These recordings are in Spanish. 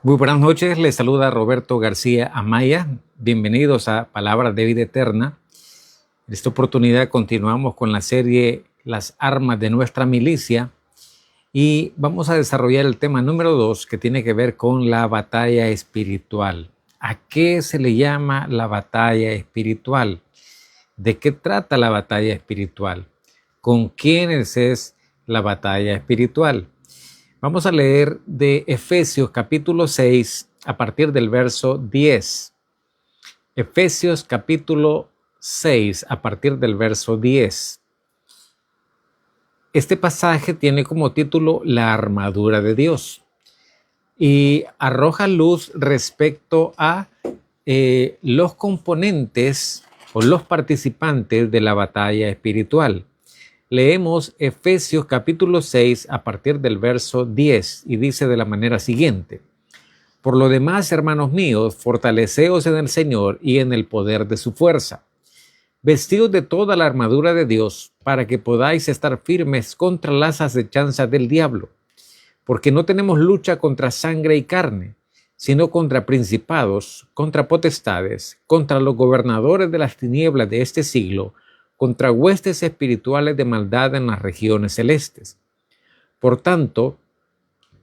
Muy buenas noches, les saluda Roberto García Amaya. Bienvenidos a Palabras de Vida Eterna. En esta oportunidad continuamos con la serie Las armas de nuestra milicia y vamos a desarrollar el tema número 2 que tiene que ver con la batalla espiritual. ¿A qué se le llama la batalla espiritual? ¿De qué trata la batalla espiritual? ¿Con quiénes es la batalla espiritual? Vamos a leer de Efesios capítulo 6 a partir del verso 10. Efesios capítulo 6 a partir del verso 10. Este pasaje tiene como título La armadura de Dios y arroja luz respecto a los componentes o los participantes de la batalla espiritual. Leemos Efesios capítulo 6 a partir del verso 10 y dice de la manera siguiente: Por lo demás, hermanos míos, fortaleceos en el Señor y en el poder de su fuerza. Vestidos de toda la armadura de Dios para que podáis estar firmes contra las acechanzas del diablo, porque no tenemos lucha contra sangre y carne, sino contra principados, contra potestades, contra los gobernadores de las tinieblas de este siglo, contra huestes espirituales de maldad en las regiones celestes. Por tanto,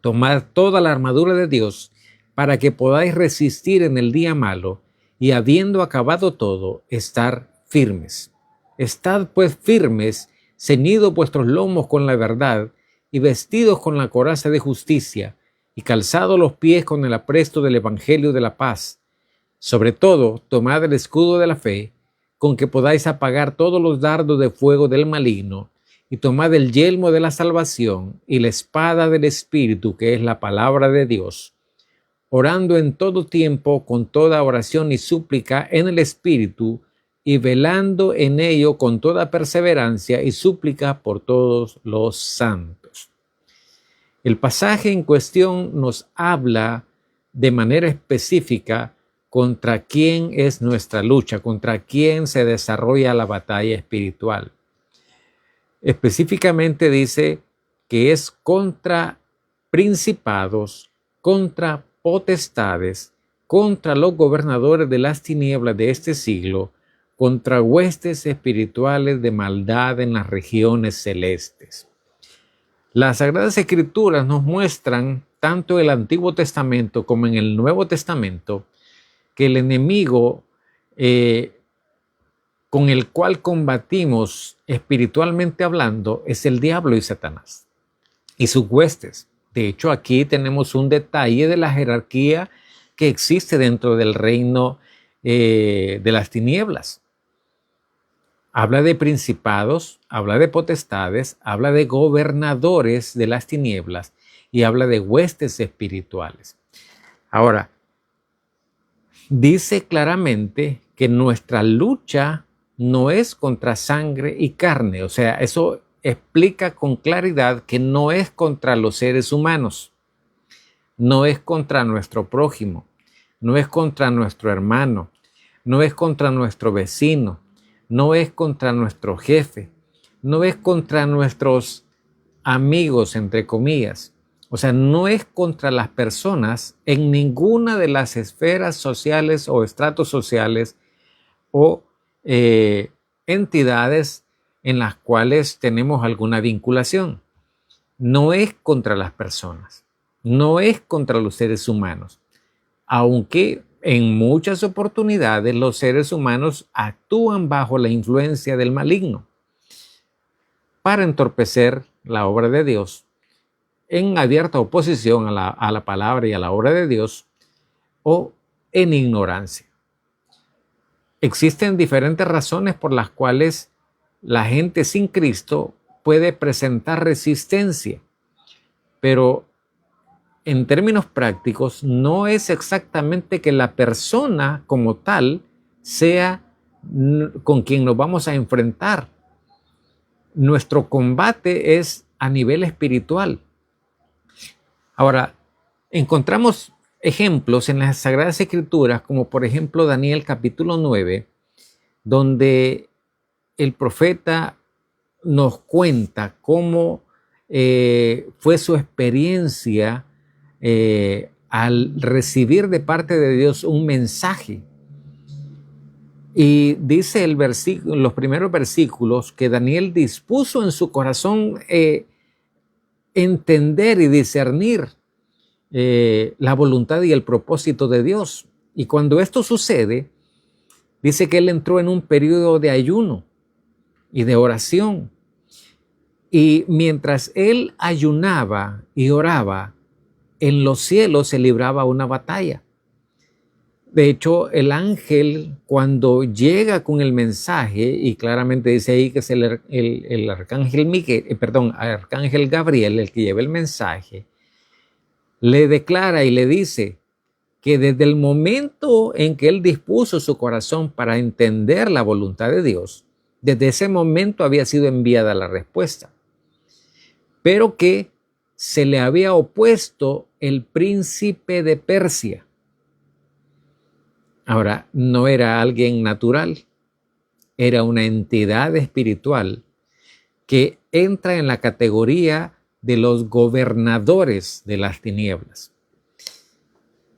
tomad toda la armadura de Dios para que podáis resistir en el día malo y habiendo acabado todo, estar firmes. Estad pues firmes, ceñidos vuestros lomos con la verdad y vestidos con la coraza de justicia y calzados los pies con el apresto del evangelio de la paz. Sobre todo, tomad el escudo de la fe, con que podáis apagar todos los dardos de fuego del maligno, y tomad el yelmo de la salvación y la espada del Espíritu, que es la palabra de Dios, orando en todo tiempo con toda oración y súplica en el Espíritu, y velando en ello con toda perseverancia y súplica por todos los santos. El pasaje en cuestión nos habla de manera específica contra quién es nuestra lucha, contra quién se desarrolla la batalla espiritual. Específicamente dice que es contra principados, contra potestades, contra los gobernadores de las tinieblas de este siglo, contra huestes espirituales de maldad en las regiones celestes. Las Sagradas Escrituras nos muestran, tanto en el Antiguo Testamento como en el Nuevo Testamento, que el enemigo con el cual combatimos espiritualmente hablando es el diablo y Satanás y sus huestes. De hecho, aquí tenemos un detalle de la jerarquía que existe dentro del reino de las tinieblas. Habla de principados, habla de potestades, habla de gobernadores de las tinieblas y habla de huestes espirituales. Ahora, dice claramente que nuestra lucha no es contra sangre y carne. O sea, eso explica con claridad que no es contra los seres humanos, no es contra nuestro prójimo, no es contra nuestro hermano, no es contra nuestro vecino, no es contra nuestro jefe, no es contra nuestros amigos, entre comillas. O sea, no es contra las personas en ninguna de las esferas sociales o estratos sociales o entidades en las cuales tenemos alguna vinculación. No es contra las personas, no es contra los seres humanos, aunque en muchas oportunidades los seres humanos actúan bajo la influencia del maligno para entorpecer la obra de Dios en abierta oposición a la palabra y a la obra de Dios o en ignorancia. Existen diferentes razones por las cuales la gente sin Cristo puede presentar resistencia, pero en términos prácticos no es exactamente que la persona como tal sea con quien nos vamos a enfrentar. Nuestro combate es a nivel espiritual. Ahora, encontramos ejemplos en las Sagradas Escrituras, como por ejemplo Daniel capítulo 9, donde el profeta nos cuenta cómo fue su experiencia al recibir de parte de Dios un mensaje. Y dice los primeros versículos que Daniel dispuso en su corazón entender y discernir la voluntad y el propósito de Dios. Y cuando esto sucede, dice que él entró en un periodo de ayuno y de oración. Y mientras él ayunaba y oraba, en los cielos se libraba una batalla. De hecho, el ángel, cuando llega con el mensaje, y claramente dice ahí que es el arcángel arcángel Gabriel, el que lleva el mensaje, le declara y le dice que desde el momento en que él dispuso su corazón para entender la voluntad de Dios, desde ese momento había sido enviada la respuesta, pero que se le había opuesto el príncipe de Persia. Ahora, no era alguien natural, era una entidad espiritual que entra en la categoría de los gobernadores de las tinieblas.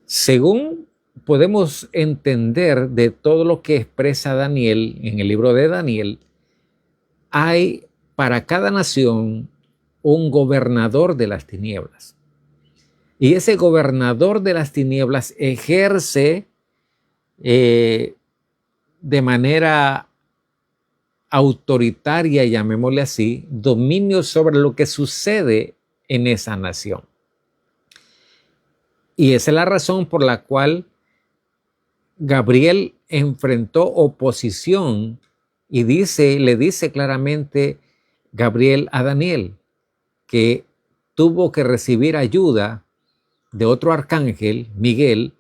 Según podemos entender de todo lo que expresa Daniel en el libro de Daniel, hay para cada nación un gobernador de las tinieblas. Y ese gobernador de las tinieblas ejerce de manera autoritaria, llamémosle así, dominio sobre lo que sucede en esa nación. Y esa es la razón por la cual Gabriel enfrentó oposición y le dice claramente Gabriel a Daniel que tuvo que recibir ayuda de otro arcángel, Miguel,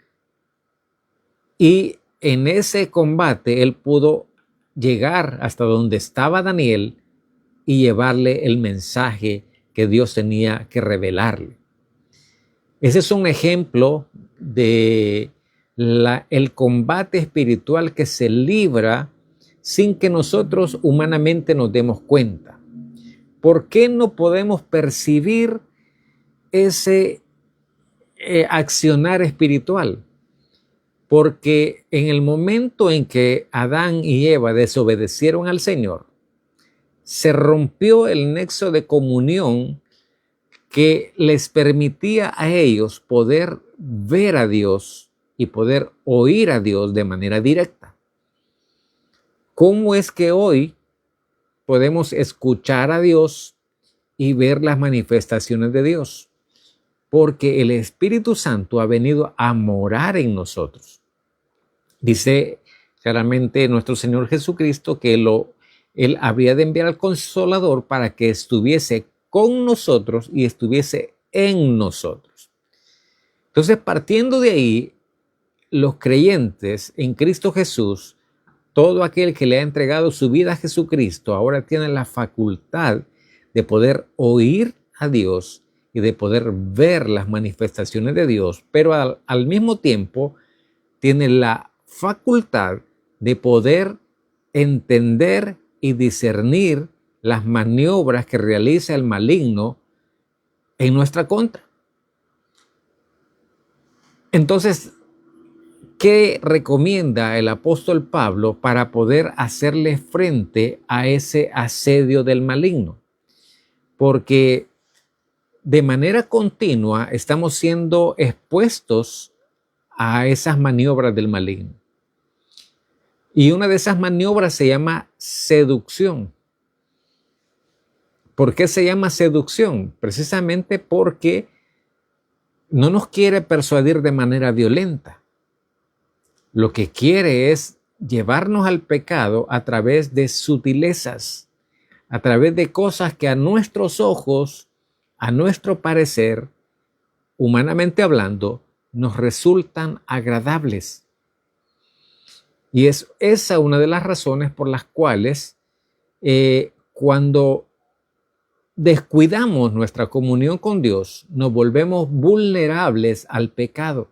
y en ese combate él pudo llegar hasta donde estaba Daniel y llevarle el mensaje que Dios tenía que revelarle. Ese es un ejemplo de el combate espiritual que se libra sin que nosotros humanamente nos demos cuenta. ¿Por qué no podemos percibir ese accionar espiritual? Porque en el momento en que Adán y Eva desobedecieron al Señor, se rompió el nexo de comunión que les permitía a ellos poder ver a Dios y poder oír a Dios de manera directa. ¿Cómo es que hoy podemos escuchar a Dios y ver las manifestaciones de Dios? Porque el Espíritu Santo ha venido a morar en nosotros. Dice claramente nuestro Señor Jesucristo que Él habría de enviar al Consolador para que estuviese con nosotros y estuviese en nosotros. Entonces, partiendo de ahí, los creyentes en Cristo Jesús, todo aquel que le ha entregado su vida a Jesucristo, ahora tiene la facultad de poder oír a Dios y de poder ver las manifestaciones de Dios, pero al mismo tiempo tiene la facultad de poder entender y discernir las maniobras que realiza el maligno en nuestra contra. Entonces, ¿qué recomienda el apóstol Pablo para poder hacerle frente a ese asedio del maligno? Porque de manera continua estamos siendo expuestos a esas maniobras del maligno. Y una de esas maniobras se llama seducción. ¿Por qué se llama seducción? Precisamente porque no nos quiere persuadir de manera violenta. Lo que quiere es llevarnos al pecado a través de sutilezas, a través de cosas que a nuestros ojos, a nuestro parecer, humanamente hablando, nos resultan agradables. Y es esa una de las razones por las cuales cuando descuidamos nuestra comunión con Dios, nos volvemos vulnerables al pecado.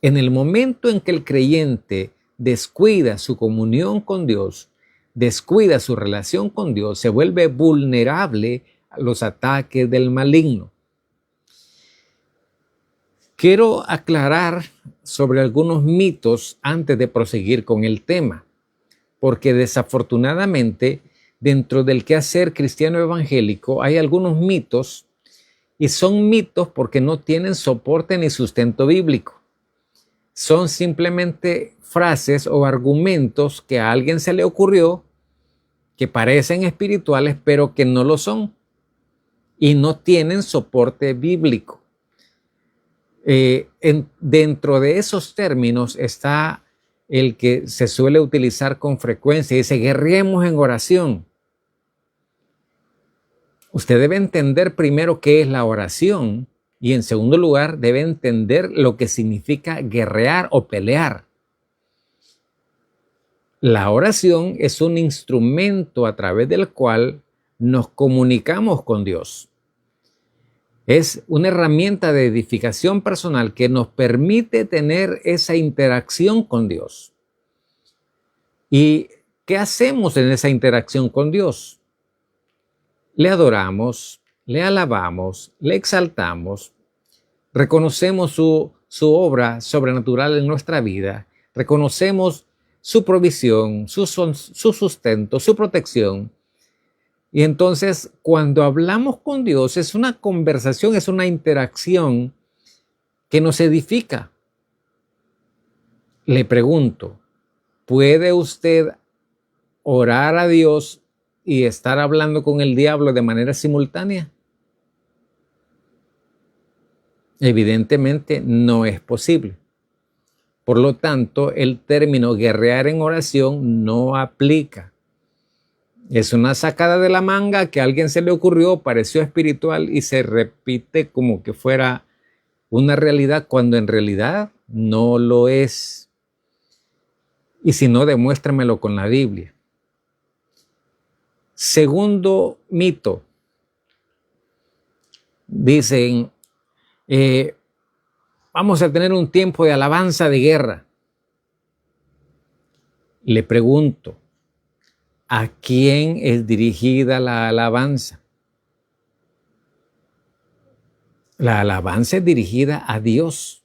En el momento en que el creyente descuida su comunión con Dios, descuida su relación con Dios, se vuelve vulnerable a los ataques del maligno. Quiero aclarar sobre algunos mitos antes de proseguir con el tema, porque desafortunadamente dentro del quehacer cristiano evangélico hay algunos mitos, y son mitos porque no tienen soporte ni sustento bíblico. Son simplemente frases o argumentos que a alguien se le ocurrió, que parecen espirituales, pero que no lo son y no tienen soporte bíblico. Dentro de esos términos está el que se suele utilizar con frecuencia. Dice, guerriemos en oración. Usted debe entender primero qué es la oración y en segundo lugar debe entender lo que significa guerrear o pelear. La oración es un instrumento a través del cual nos comunicamos con Dios. Es una herramienta de edificación personal que nos permite tener esa interacción con Dios. ¿Y qué hacemos en esa interacción con Dios? Le adoramos, le alabamos, le exaltamos, reconocemos su obra sobrenatural en nuestra vida, reconocemos su provisión, su sustento, su protección. Y entonces, cuando hablamos con Dios, es una conversación, es una interacción que nos edifica. Le pregunto, ¿puede usted orar a Dios y estar hablando con el diablo de manera simultánea? Evidentemente no es posible. Por lo tanto, el término guerrear en oración no aplica. Es una sacada de la manga que a alguien se le ocurrió, pareció espiritual y se repite como que fuera una realidad cuando en realidad no lo es. Y si no, demuéstramelo con la Biblia. Segundo mito. Dicen, vamos a tener un tiempo de alabanza de guerra. Le pregunto, ¿a quién es dirigida la alabanza? La alabanza es dirigida a Dios.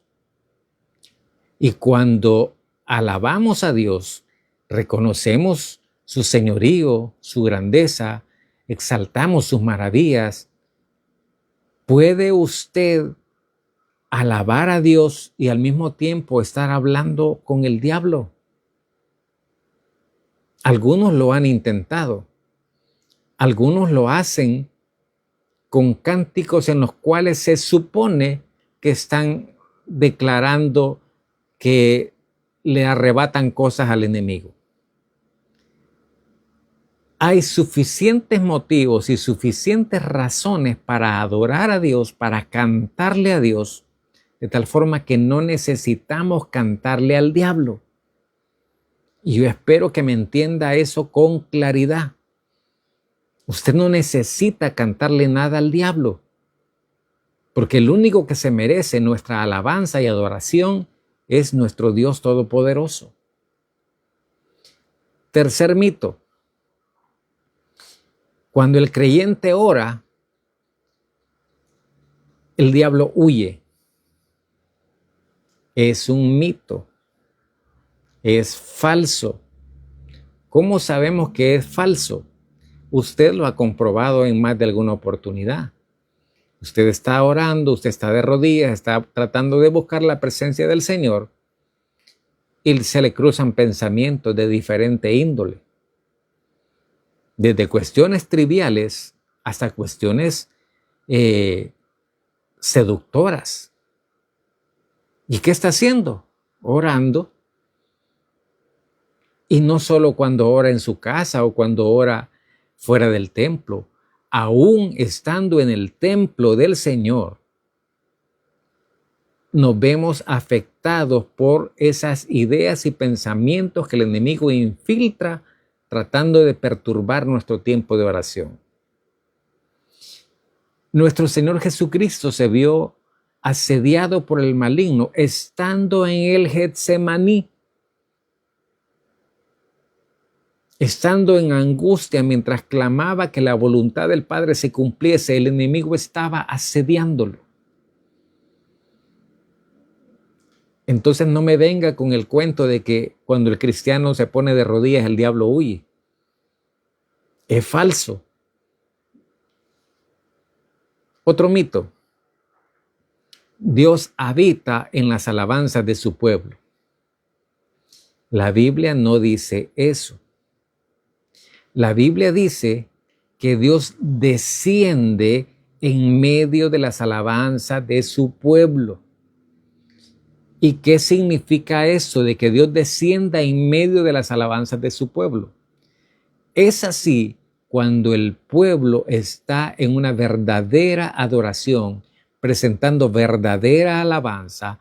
Y cuando alabamos a Dios, reconocemos su señorío, su grandeza, exaltamos sus maravillas. ¿Puede usted alabar a Dios y al mismo tiempo estar hablando con el diablo? Algunos lo han intentado. Algunos lo hacen con cánticos en los cuales se supone que están declarando que le arrebatan cosas al enemigo. Hay suficientes motivos y suficientes razones para adorar a Dios, para cantarle a Dios, de tal forma que no necesitamos cantarle al diablo. Y yo espero que me entienda eso con claridad. Usted no necesita cantarle nada al diablo, porque el único que se merece nuestra alabanza y adoración es nuestro Dios Todopoderoso. Tercer mito. Cuando el creyente ora, el diablo huye. Es un mito. Es falso. ¿Cómo sabemos que es falso? Usted lo ha comprobado en más de alguna oportunidad. Usted está orando, usted está de rodillas, está tratando de buscar la presencia del Señor y se le cruzan pensamientos de diferente índole. Desde cuestiones triviales hasta cuestiones seductoras. ¿Y qué está haciendo? Orando. Y no solo cuando ora en su casa o cuando ora fuera del templo, aún estando en el templo del Señor, nos vemos afectados por esas ideas y pensamientos que el enemigo infiltra tratando de perturbar nuestro tiempo de oración. Nuestro Señor Jesucristo se vio asediado por el maligno estando en el Getsemaní, estando en angustia mientras clamaba que la voluntad del Padre se cumpliese. El enemigo estaba asediándolo. Entonces no me venga con el cuento de que cuando el cristiano se pone de rodillas el diablo huye. Es falso. Otro mito. Dios habita en las alabanzas de su pueblo. La Biblia no dice eso. La Biblia dice que Dios desciende en medio de las alabanzas de su pueblo. ¿Y qué significa eso de que Dios descienda en medio de las alabanzas de su pueblo? Es así cuando el pueblo está en una verdadera adoración, presentando verdadera alabanza,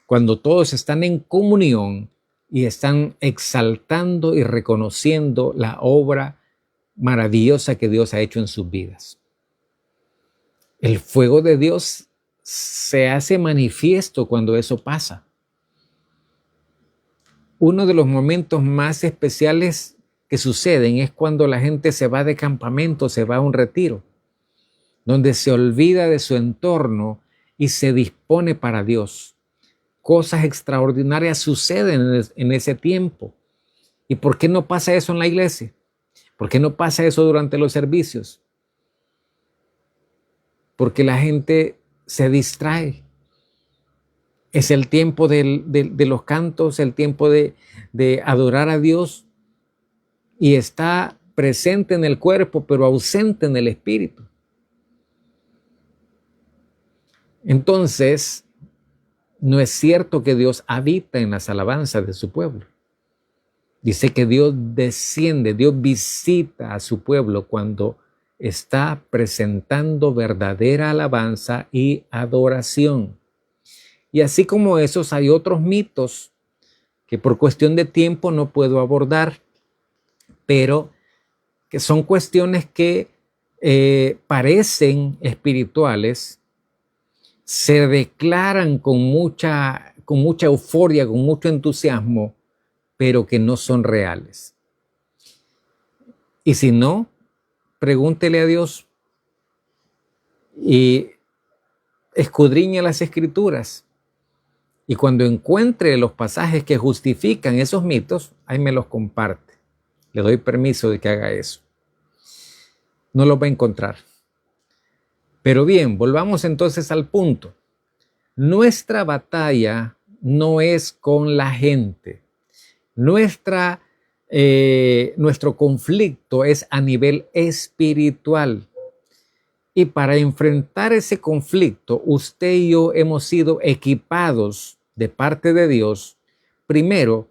cuando todos están en comunión y están exaltando y reconociendo la obra maravillosa que Dios ha hecho en sus vidas. El fuego de Dios se hace manifiesto cuando eso pasa. Uno de los momentos más especiales que suceden es cuando la gente se va de campamento, se va a un retiro, donde se olvida de su entorno y se dispone para Dios. Cosas extraordinarias suceden en ese tiempo. ¿Y por qué no pasa eso en la iglesia? ¿Por qué no pasa eso durante los servicios? Porque la gente se distrae. Es el tiempo de los cantos, el tiempo de adorar a Dios, y está presente en el cuerpo, pero ausente en el espíritu. Entonces, no es cierto que Dios habita en las alabanzas de su pueblo. Dice que Dios desciende, Dios visita a su pueblo cuando está presentando verdadera alabanza y adoración. Y así como esos, hay otros mitos que por cuestión de tiempo no puedo abordar, pero que son cuestiones que parecen espirituales, se declaran con mucha euforia, con mucho entusiasmo, pero que no son reales. Y si no, pregúntele a Dios y escudriñe las Escrituras. Y cuando encuentre los pasajes que justifican esos mitos, ahí me los comparte. Le doy permiso de que haga eso. No los va a encontrar. Pero bien, volvamos entonces al punto. Nuestra batalla no es con la gente. Nuestro conflicto es a nivel espiritual. Y para enfrentar ese conflicto, usted y yo hemos sido equipados de parte de Dios, primero,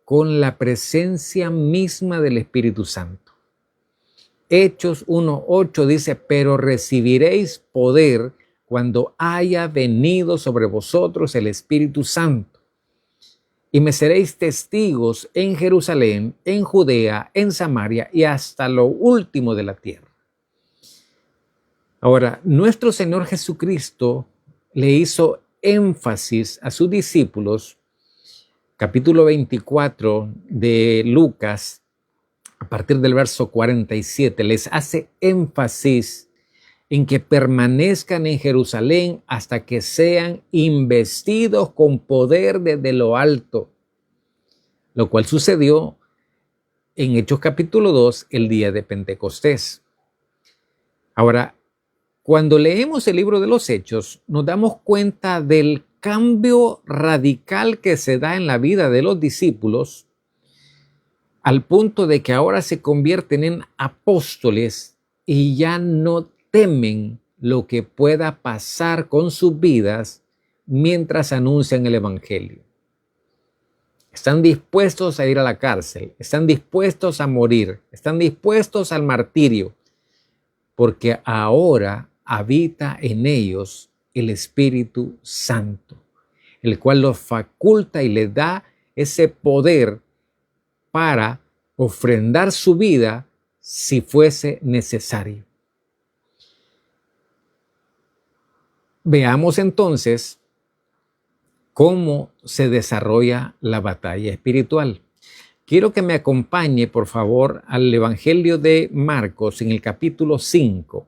con la presencia misma del Espíritu Santo. Hechos 1:8 dice, pero recibiréis poder cuando haya venido sobre vosotros el Espíritu Santo. Y me seréis testigos en Jerusalén, en Judea, en Samaria y hasta lo último de la tierra. Ahora, nuestro Señor Jesucristo le hizo énfasis a sus discípulos, capítulo 24 de Lucas, a partir del verso 47, les hace énfasis en que permanezcan en Jerusalén hasta que sean investidos con poder desde lo alto, lo cual sucedió en Hechos capítulo 2, el día de Pentecostés. Ahora, cuando leemos el libro de los Hechos, nos damos cuenta del cambio radical que se da en la vida de los discípulos, al punto de que ahora se convierten en apóstoles y ya no temen lo que pueda pasar con sus vidas mientras anuncian el evangelio. Están dispuestos a ir a la cárcel, están dispuestos a morir, están dispuestos al martirio, porque ahora habita en ellos el Espíritu Santo, el cual los faculta y les da ese poder para ofrendar su vida si fuese necesario. Veamos entonces cómo se desarrolla la batalla espiritual. Quiero que me acompañe, por favor, al Evangelio de Marcos en el capítulo 5.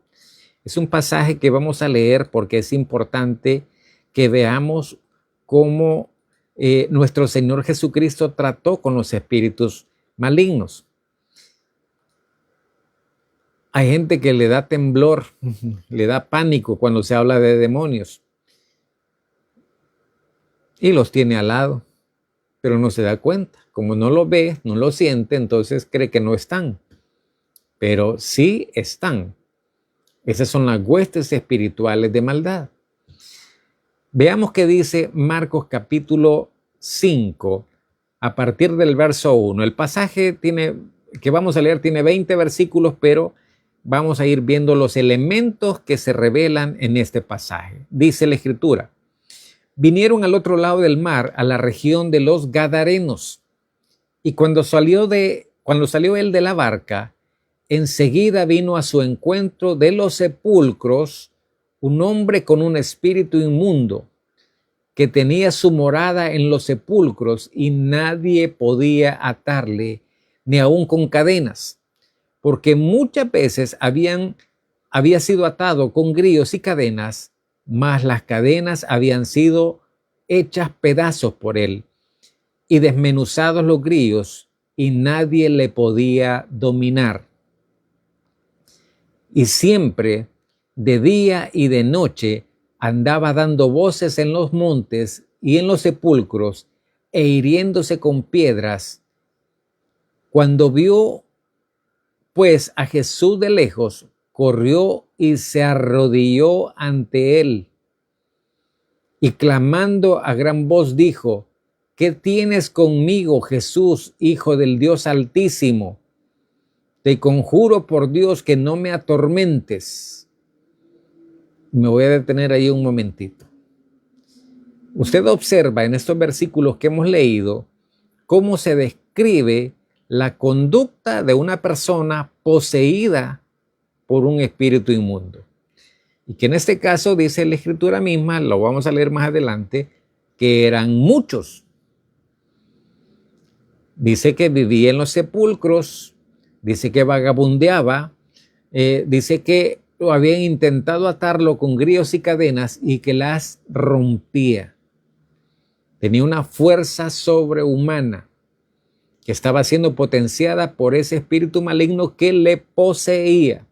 Es un pasaje que vamos a leer porque es importante que veamos cómo nuestro Señor Jesucristo trató con los espíritus malignos. Hay gente que le da temblor, le da pánico cuando se habla de demonios y los tiene al lado, pero no se da cuenta. Como no lo ve, no lo siente, entonces cree que no están, pero sí están. Esas son las huestes espirituales de maldad. Veamos qué dice Marcos capítulo 5, a partir del verso 1. El pasaje que vamos a leer tiene 20 versículos, pero vamos a ir viendo los elementos que se revelan en este pasaje. Dice la Escritura: vinieron al otro lado del mar, a la región de los Gadarenos, y cuando salió él de la barca, enseguida vino a su encuentro de los sepulcros un hombre con un espíritu inmundo, que tenía su morada en los sepulcros, y nadie podía atarle, ni aun con cadenas, porque muchas veces había sido atado con grillos y cadenas, mas las cadenas habían sido hechas pedazos por él, y desmenuzados los grillos, y nadie le podía dominar. Y siempre, de día y de noche, andaba dando voces en los montes y en los sepulcros, e hiriéndose con piedras. Cuando vio pues a Jesús de lejos, corrió y se arrodilló ante él, y clamando a gran voz dijo: ¿qué tienes conmigo, Jesús, Hijo del Dios Altísimo? Te conjuro por Dios que no me atormentes. Me voy a detener ahí un momentito. Usted observa en estos versículos que hemos leído cómo se describe la conducta de una persona poseída por un espíritu inmundo. Y que en este caso dice la Escritura misma, lo vamos a leer más adelante, que eran muchos. Dice que vivía en los sepulcros, dice que vagabundeaba, dice que habían intentado atarlo con grillos y cadenas y que las rompía. Tenía una fuerza sobrehumana que estaba siendo potenciada por ese espíritu maligno que le poseía.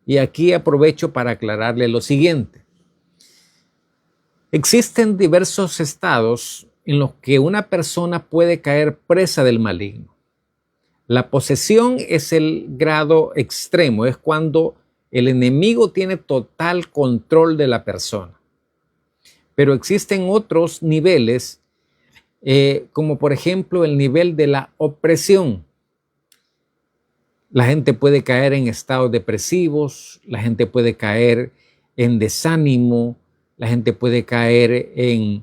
Y aquí aprovecho para aclararle lo siguiente. Existen diversos estados en los que una persona puede caer presa del maligno. La posesión es el grado extremo, es cuando el enemigo tiene total control de la persona. Pero existen otros niveles, como por ejemplo el nivel de la opresión. La gente puede caer en estados depresivos, la gente puede caer en desánimo, la gente puede caer en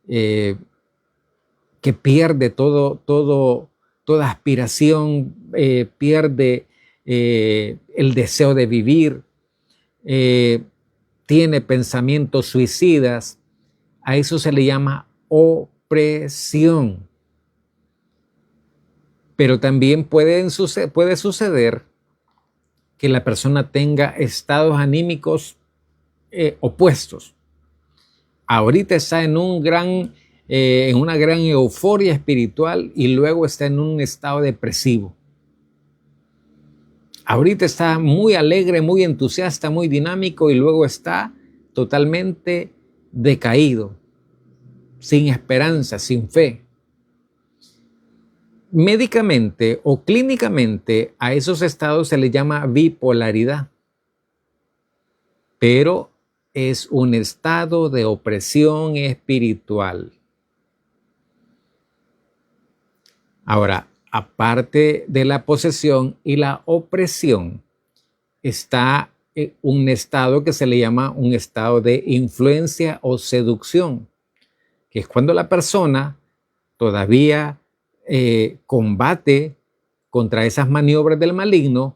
que pierde toda aspiración, pierde el deseo de vivir, tiene pensamientos suicidas. A eso se le llama opresión. Pero también puede suceder que la persona tenga estados anímicos opuestos. Ahorita está en una gran euforia espiritual y luego está en un estado depresivo. Ahorita está muy alegre, muy entusiasta, muy dinámico y luego está totalmente decaído, sin esperanza, sin fe. Médicamente o clínicamente a esos estados se les llama bipolaridad, pero es un estado de opresión espiritual. Ahora, aparte de la posesión y la opresión, está un estado que se le llama un estado de influencia o seducción, que es cuando la persona todavía combate contra esas maniobras del maligno,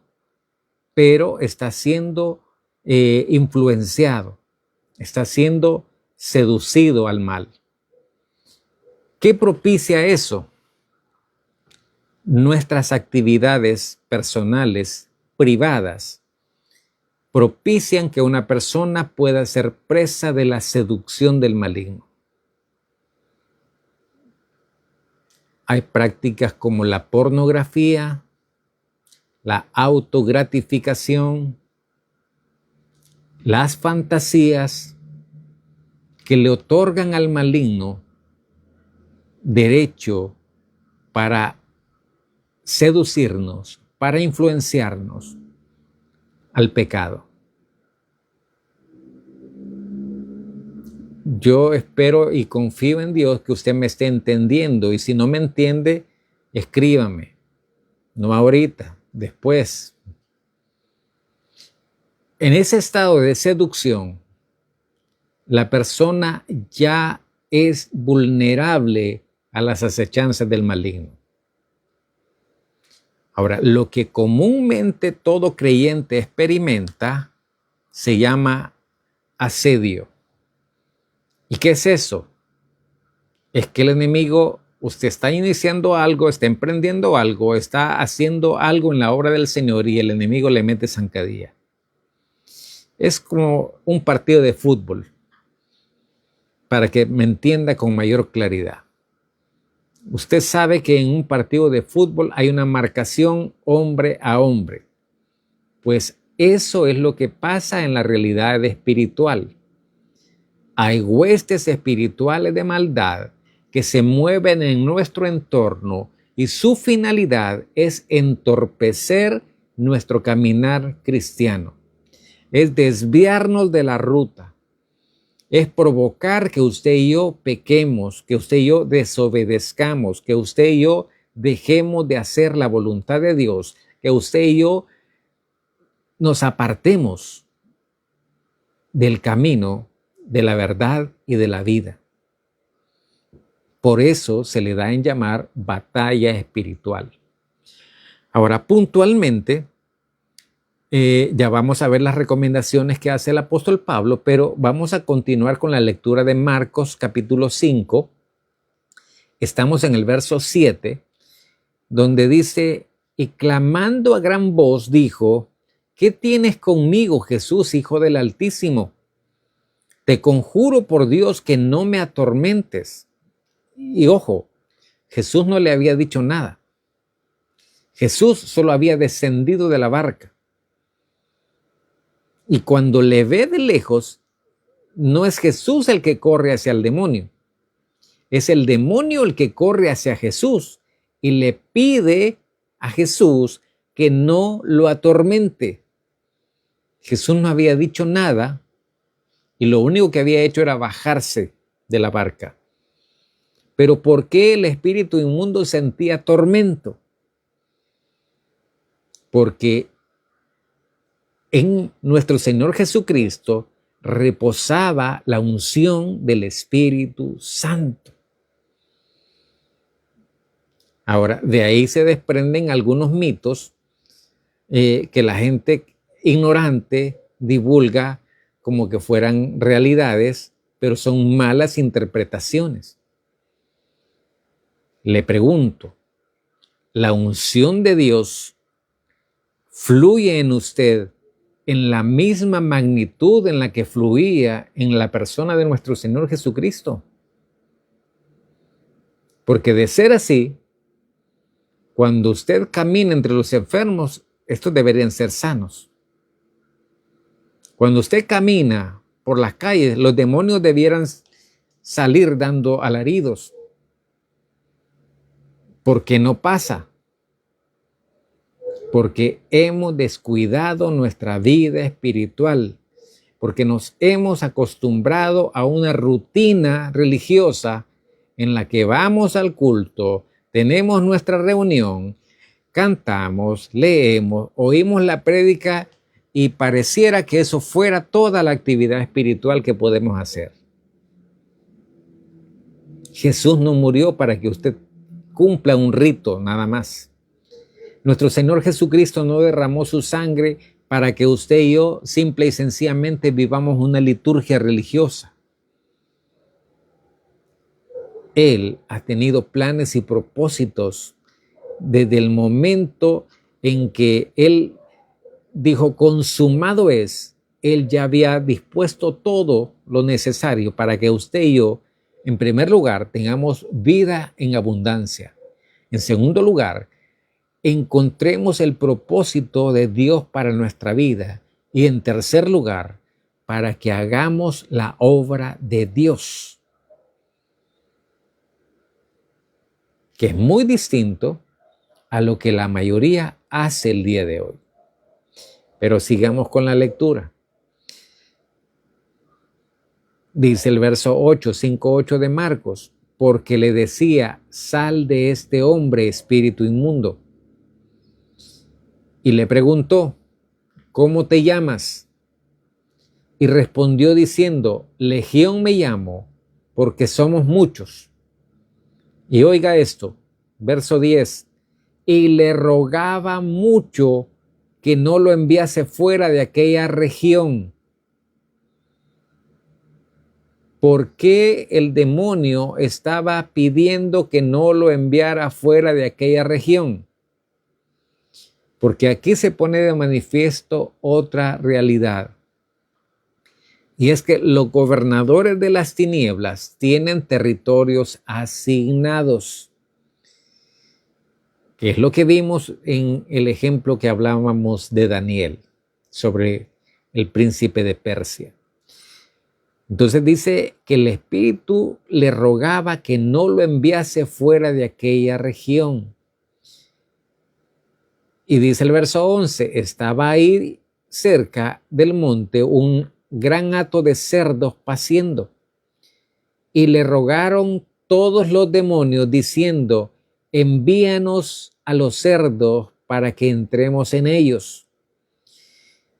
pero está siendo influenciado, está siendo seducido al mal. ¿Qué propicia eso? Nuestras actividades personales, privadas, propician que una persona pueda ser presa de la seducción del maligno. Hay prácticas como la pornografía, la autogratificación, las fantasías que le otorgan al maligno derecho para seducirnos, para influenciarnos al pecado. Yo espero y confío en Dios que usted me esté entendiendo, y si no me entiende, escríbame. No ahorita, después. En ese estado de seducción, la persona ya es vulnerable a las acechanzas del maligno. Ahora, lo que comúnmente todo creyente experimenta se llama asedio. ¿Y qué es eso? Es que el enemigo, usted está iniciando algo, está emprendiendo algo, está haciendo algo en la obra del Señor y el enemigo le mete zancadilla. Es como un partido de fútbol, para que me entienda con mayor claridad. Usted sabe que en un partido de fútbol hay una marcación hombre a hombre. Pues eso es lo que pasa en la realidad espiritual. Hay huestes espirituales de maldad que se mueven en nuestro entorno y su finalidad es entorpecer nuestro caminar cristiano. Es desviarnos de la ruta. Es provocar que usted y yo pequemos, que usted y yo desobedezcamos, que usted y yo dejemos de hacer la voluntad de Dios, que usted y yo nos apartemos del camino de la verdad y de la vida. Por eso se le da en llamar batalla espiritual. Ahora, puntualmente, ya vamos a ver las recomendaciones que hace el apóstol Pablo, pero vamos a continuar con la lectura de Marcos capítulo 5. Estamos en el verso 7, donde dice, y clamando a gran voz dijo, ¿qué tienes conmigo, Jesús, Hijo del Altísimo? Te conjuro por Dios que no me atormentes. Y ojo, Jesús no le había dicho nada. Jesús solo había descendido de la barca. Y cuando le ve de lejos, no es Jesús el que corre hacia el demonio. Es el demonio el que corre hacia Jesús y le pide a Jesús que no lo atormente. Jesús no había dicho nada y lo único que había hecho era bajarse de la barca. Pero ¿por qué el espíritu inmundo sentía tormento? Porque en nuestro Señor Jesucristo reposaba la unción del Espíritu Santo. Ahora, de ahí se desprenden algunos mitos que la gente ignorante divulga como que fueran realidades, pero son malas interpretaciones. Le pregunto, ¿la unción de Dios fluye en usted en la misma magnitud en la que fluía en la persona de nuestro Señor Jesucristo? Porque de ser así, cuando usted camina entre los enfermos, estos deberían ser sanos. Cuando usted camina por las calles, los demonios debieran salir dando alaridos. ¿Por qué no pasa? Porque hemos descuidado nuestra vida espiritual, porque nos hemos acostumbrado a una rutina religiosa en la que vamos al culto, tenemos nuestra reunión, cantamos, leemos, oímos la prédica y pareciera que eso fuera toda la actividad espiritual que podemos hacer. Jesús no murió para que usted cumpla un rito nada más. Nuestro Señor Jesucristo no derramó su sangre para que usted y yo simple y sencillamente vivamos una liturgia religiosa. Él ha tenido planes y propósitos desde el momento en que Él dijo, consumado es. Él ya había dispuesto todo lo necesario para que usted y yo, en primer lugar, tengamos vida en abundancia. En segundo lugar, encontremos el propósito de Dios para nuestra vida. Y en tercer lugar, para que hagamos la obra de Dios, que es muy distinto a lo que la mayoría hace el día de hoy. Pero sigamos con la lectura. Dice el verso 5:8 de Marcos, porque le decía, sal de este hombre, espíritu inmundo. Y le preguntó, ¿cómo te llamas? Y respondió diciendo, Legión me llamo, porque somos muchos. Y oiga esto, verso 10, y le rogaba mucho que no lo enviase fuera de aquella región. ¿Por qué el demonio estaba pidiendo que no lo enviara fuera de aquella región? Porque aquí se pone de manifiesto otra realidad. Y es que los gobernadores de las tinieblas tienen territorios asignados, que es lo que vimos en el ejemplo que hablábamos de Daniel sobre el príncipe de Persia. Entonces dice que el espíritu le rogaba que no lo enviase fuera de aquella región. Y dice el verso 11, estaba ahí cerca del monte un gran hato de cerdos paciendo. Y le rogaron todos los demonios diciendo, envíanos a los cerdos para que entremos en ellos.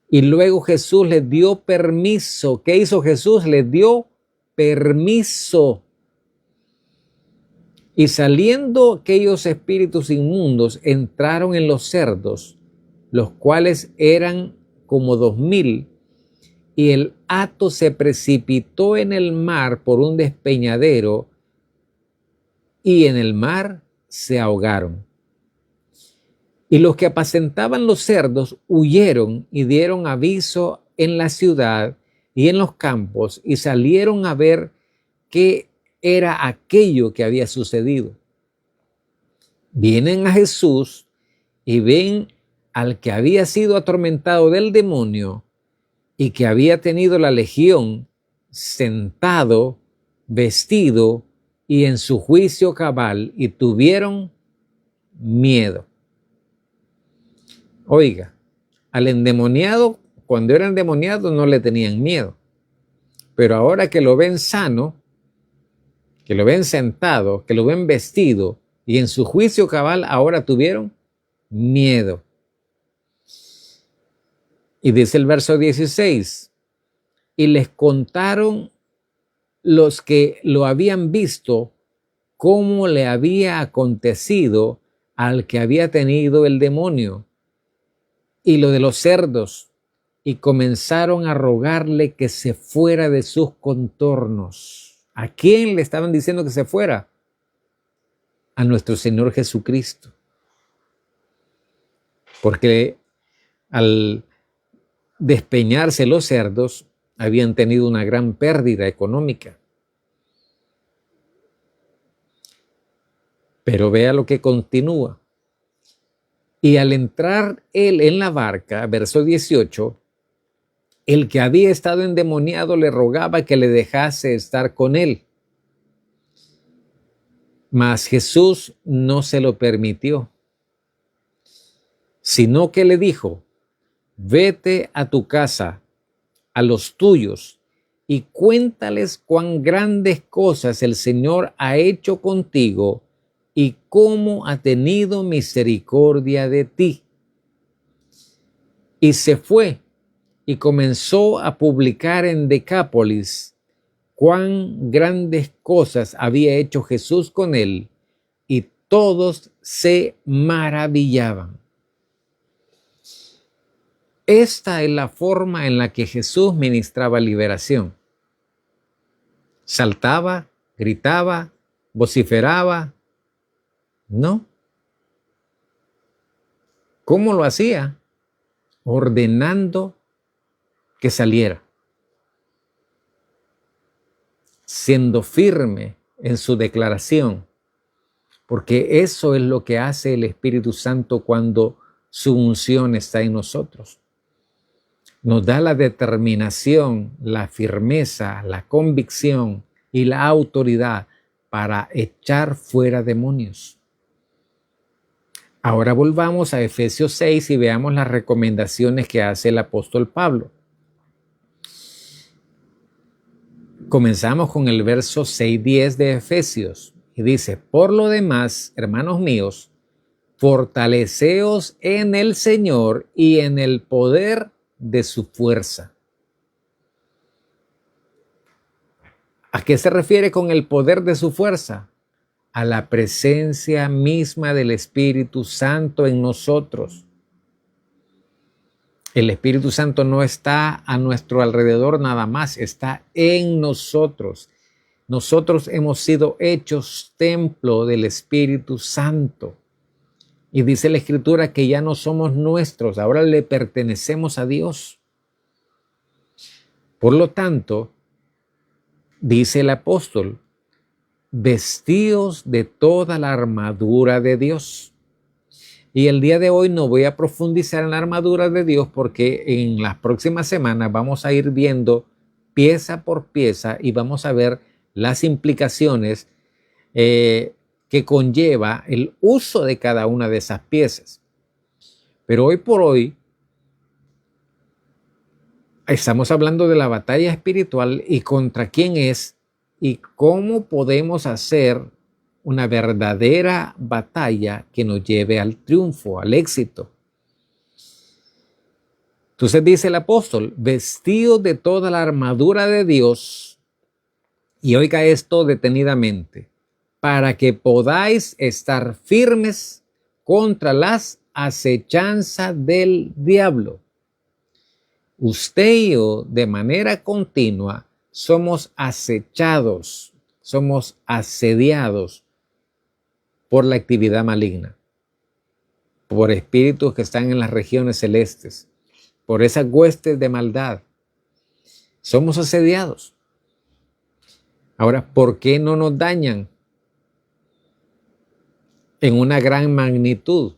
Y luego Jesús les dio permiso. ¿Qué hizo Jesús? Les dio permiso. Y saliendo aquellos espíritus inmundos, entraron en los cerdos, los cuales eran como 2000, y el hato se precipitó en el mar por un despeñadero, y en el mar se ahogaron. Y los que apacentaban los cerdos huyeron y dieron aviso en la ciudad y en los campos, y salieron a ver qué era aquello que había sucedido. Vienen a Jesús y ven al que había sido atormentado del demonio y que había tenido la legión sentado, vestido y en su juicio cabal, y tuvieron miedo. Oiga, al endemoniado, cuando era endemoniado no le tenían miedo, pero ahora que lo ven sano, que lo ven sentado, que lo ven vestido y en su juicio cabal, ahora tuvieron miedo. Y dice el verso 16, y les contaron los que lo habían visto cómo le había acontecido al que había tenido el demonio y lo de los cerdos, y comenzaron a rogarle que se fuera de sus contornos. ¿A quién le estaban diciendo que se fuera? A nuestro Señor Jesucristo. Porque al despeñarse los cerdos, habían tenido una gran pérdida económica. Pero vea lo que continúa. Y al entrar él en la barca, verso 18, el que había estado endemoniado le rogaba que le dejase estar con él. Mas Jesús no se lo permitió, sino que le dijo, vete a tu casa, a los tuyos, y cuéntales cuán grandes cosas el Señor ha hecho contigo y cómo ha tenido misericordia de ti. Y se fue y comenzó a publicar en Decápolis cuán grandes cosas había hecho Jesús con él, y todos se maravillaban. Esta es la forma en la que Jesús ministraba liberación. Saltaba, gritaba, vociferaba. No. ¿Cómo lo hacía? Ordenando que saliera, siendo firme en su declaración, porque eso es lo que hace el Espíritu Santo cuando su unción está en nosotros. Nos da la determinación, la firmeza, la convicción y la autoridad para echar fuera demonios. Ahora volvamos a Efesios 6 y veamos las recomendaciones que hace el apóstol Pablo. Comenzamos con el verso 6:10 de Efesios y dice: por lo demás, hermanos míos, fortaleceos en el Señor y en el poder de su fuerza. ¿A qué se refiere con el poder de su fuerza? A la presencia misma del Espíritu Santo en nosotros. El Espíritu Santo no está a nuestro alrededor nada más, está en nosotros. Nosotros hemos sido hechos templo del Espíritu Santo. Y dice la Escritura que ya no somos nuestros, ahora le pertenecemos a Dios. Por lo tanto, dice el apóstol, vestíos de toda la armadura de Dios. Y el día de hoy no voy a profundizar en la armadura de Dios porque en las próximas semanas vamos a ir viendo pieza por pieza y vamos a ver las implicaciones que conlleva el uso de cada una de esas piezas. Pero hoy por hoy estamos hablando de la batalla espiritual y contra quién es y cómo podemos hacer una verdadera batalla que nos lleve al triunfo, al éxito. Entonces dice el apóstol, vestidos de toda la armadura de Dios, y oiga esto detenidamente, para que podáis estar firmes contra las acechanzas del diablo. Usted y yo, de manera continua, somos acechados, somos asediados por la actividad maligna, por espíritus que están en las regiones celestes, por esas huestes de maldad. Somos asediados. Ahora, ¿por qué no nos dañan en una gran magnitud?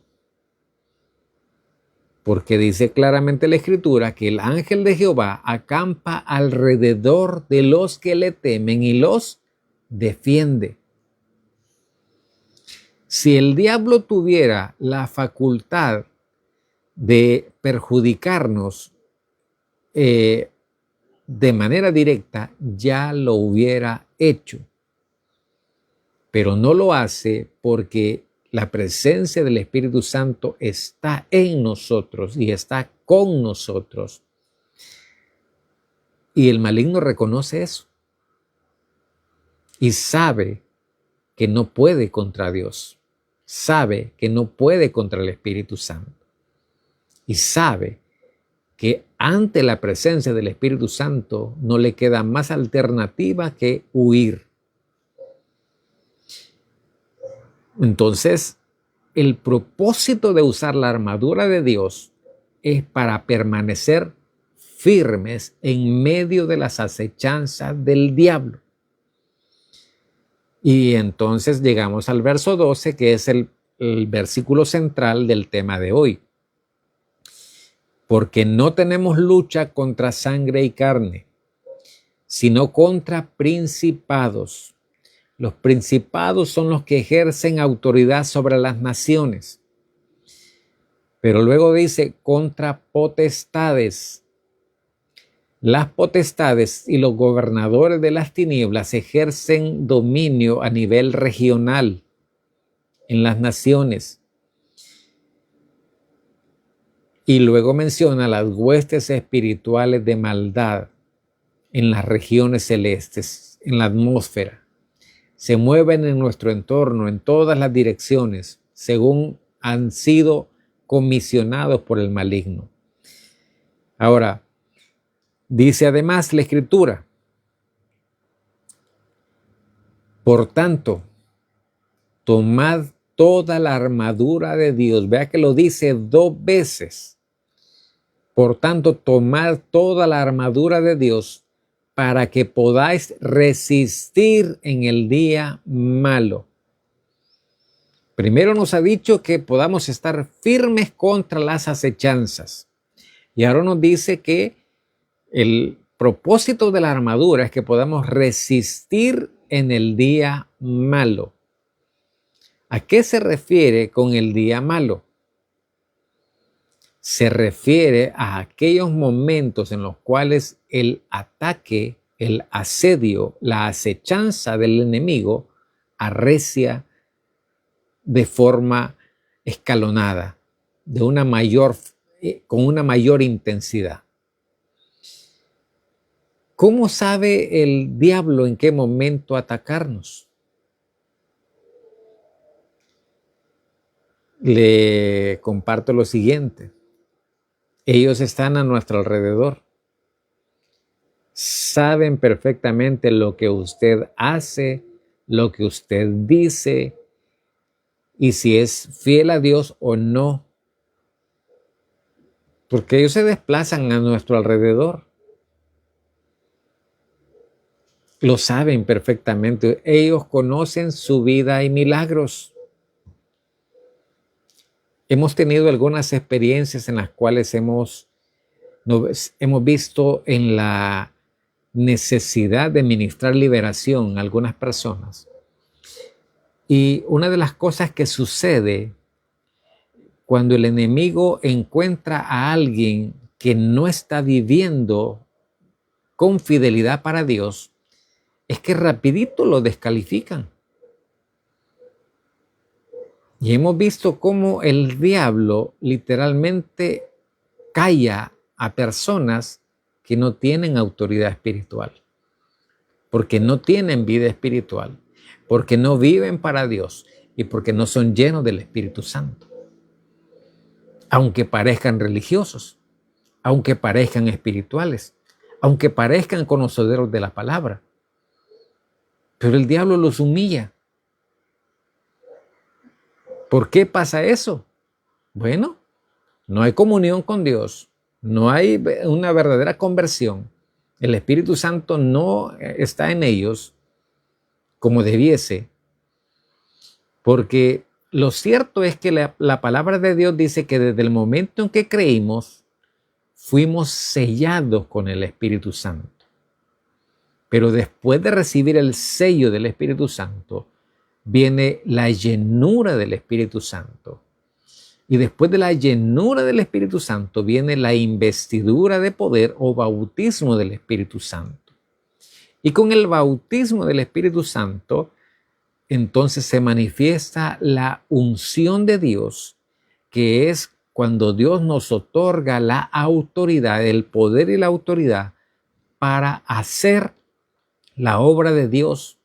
Porque dice claramente la Escritura que el ángel de Jehová acampa alrededor de los que le temen y los defiende. Si el diablo tuviera la facultad de perjudicarnos de manera directa, ya lo hubiera hecho. Pero no lo hace porque la presencia del Espíritu Santo está en nosotros y está con nosotros. Y el maligno reconoce eso. Y sabe que no puede contra Dios. Sabe que no puede contra el Espíritu Santo. Y sabe que ante la presencia del Espíritu Santo no le queda más alternativa que huir. Entonces, el propósito de usar la armadura de Dios es para permanecer firmes en medio de las acechanzas del diablo. Y entonces llegamos al verso 12, que es el versículo central del tema de hoy. Porque no tenemos lucha contra sangre y carne, sino contra principados. Los principados son los que ejercen autoridad sobre las naciones. Pero luego dice contra potestades. Las potestades y los gobernadores de las tinieblas ejercen dominio a nivel regional en las naciones. Y luego menciona las huestes espirituales de maldad en las regiones celestes, en la atmósfera. Se mueven en nuestro entorno, en todas las direcciones, según han sido comisionados por el maligno. Ahora, dice además la Escritura, por tanto, tomad toda la armadura de Dios. Vea que lo dice 2 veces. Por tanto, tomad toda la armadura de Dios para que podáis resistir en el día malo. Primero nos ha dicho que podamos estar firmes contra las acechanzas. Y ahora nos dice que el propósito de la armadura es que podamos resistir en el día malo. ¿A qué se refiere con el día malo? Se refiere a aquellos momentos en los cuales el ataque, el asedio, la acechanza del enemigo arrecia de forma escalonada, con una mayor intensidad. ¿Cómo sabe el diablo en qué momento atacarnos? Le comparto lo siguiente. Ellos están a nuestro alrededor. Saben perfectamente lo que usted hace, lo que usted dice y si es fiel a Dios o no. Porque ellos se desplazan a nuestro alrededor. Lo saben perfectamente. Ellos conocen su vida y milagros. Hemos tenido algunas experiencias en las cuales hemos visto en la necesidad de ministrar liberación a algunas personas. Y una de las cosas que sucede cuando el enemigo encuentra a alguien que no está viviendo con fidelidad para Dios, es que rapidito lo descalifican. Y hemos visto cómo el diablo literalmente calla a personas que no tienen autoridad espiritual, porque no tienen vida espiritual, porque no viven para Dios y porque no son llenos del Espíritu Santo. Aunque parezcan religiosos, aunque parezcan espirituales, aunque parezcan conocedores de la palabra, pero el diablo los humilla. ¿Por qué pasa eso? Bueno, no hay comunión con Dios, no hay una verdadera conversión. El Espíritu Santo no está en ellos como debiese, porque lo cierto es que la palabra de Dios dice que desde el momento en que creímos, fuimos sellados con el Espíritu Santo. Pero después de recibir el sello del Espíritu Santo, viene la llenura del Espíritu Santo. Y después de la llenura del Espíritu Santo viene la investidura de poder o bautismo del Espíritu Santo. Y con el bautismo del Espíritu Santo, entonces se manifiesta la unción de Dios, que es cuando Dios nos otorga la autoridad, el poder y la autoridad para hacer la obra de Dios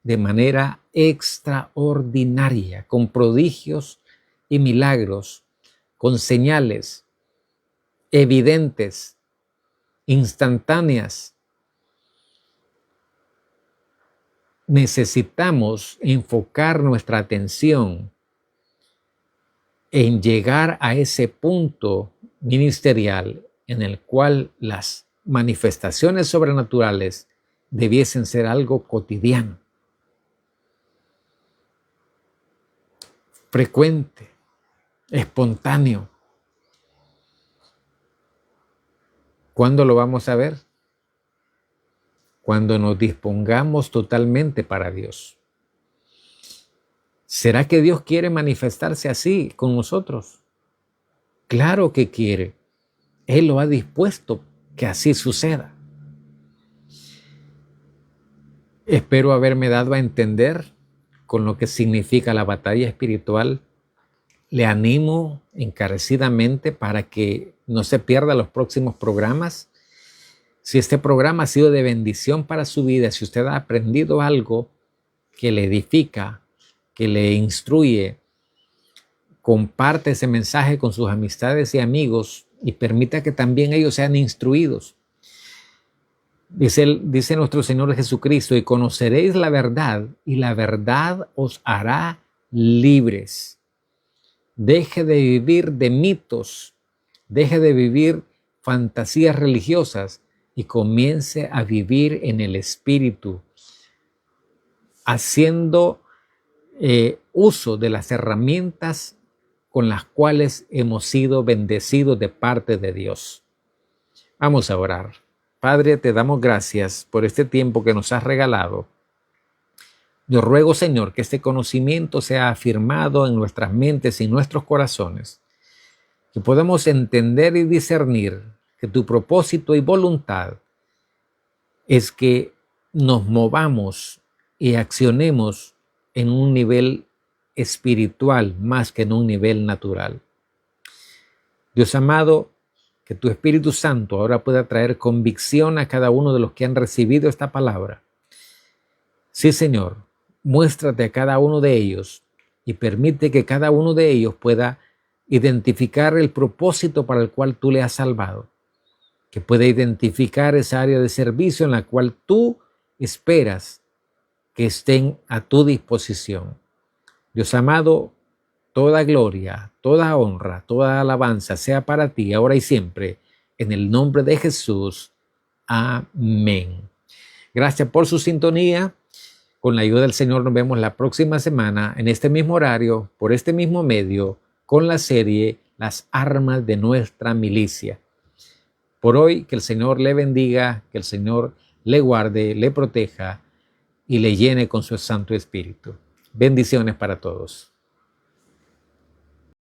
de manera extraordinaria, con prodigios y milagros, con señales evidentes, instantáneas. Necesitamos enfocar nuestra atención en llegar a ese punto ministerial en el cual las manifestaciones sobrenaturales debiesen ser algo cotidiano, frecuente, espontáneo. ¿Cuándo lo vamos a ver? Cuando nos dispongamos totalmente para Dios. ¿Será que Dios quiere manifestarse así con nosotros? Claro que quiere. Él lo ha dispuesto que así suceda. Espero haberme dado a entender con lo que significa la batalla espiritual. Le animo encarecidamente para que no se pierda los próximos programas. Si este programa ha sido de bendición para su vida, si usted ha aprendido algo que le edifica, que le instruye, comparte ese mensaje con sus amistades y amigos y permita que también ellos sean instruidos. Dice nuestro Señor Jesucristo, y conoceréis la verdad, y la verdad os hará libres. Deje de vivir de mitos, deje de vivir fantasías religiosas y comience a vivir en el Espíritu, haciendo uso de las herramientas con las cuales hemos sido bendecidos de parte de Dios. Vamos a orar. Padre, te damos gracias por este tiempo que nos has regalado. Yo ruego, Señor, que este conocimiento sea afirmado en nuestras mentes y nuestros corazones, que podamos entender y discernir que tu propósito y voluntad es que nos movamos y accionemos en un nivel espiritual más que en un nivel natural. Dios amado, que tu Espíritu Santo ahora pueda traer convicción a cada uno de los que han recibido esta palabra. Sí, Señor, muéstrate a cada uno de ellos y permite que cada uno de ellos pueda identificar el propósito para el cual tú le has salvado, que pueda identificar esa área de servicio en la cual tú esperas que estén a tu disposición. Dios amado, toda gloria, toda honra, toda alabanza sea para ti, ahora y siempre, en el nombre de Jesús. Amén. Gracias por su sintonía. Con la ayuda del Señor nos vemos la próxima semana en este mismo horario, por este mismo medio, con la serie Las armas de nuestra milicia. Por hoy, que el Señor le bendiga, que el Señor le guarde, le proteja y le llene con su Santo Espíritu. Bendiciones para todos.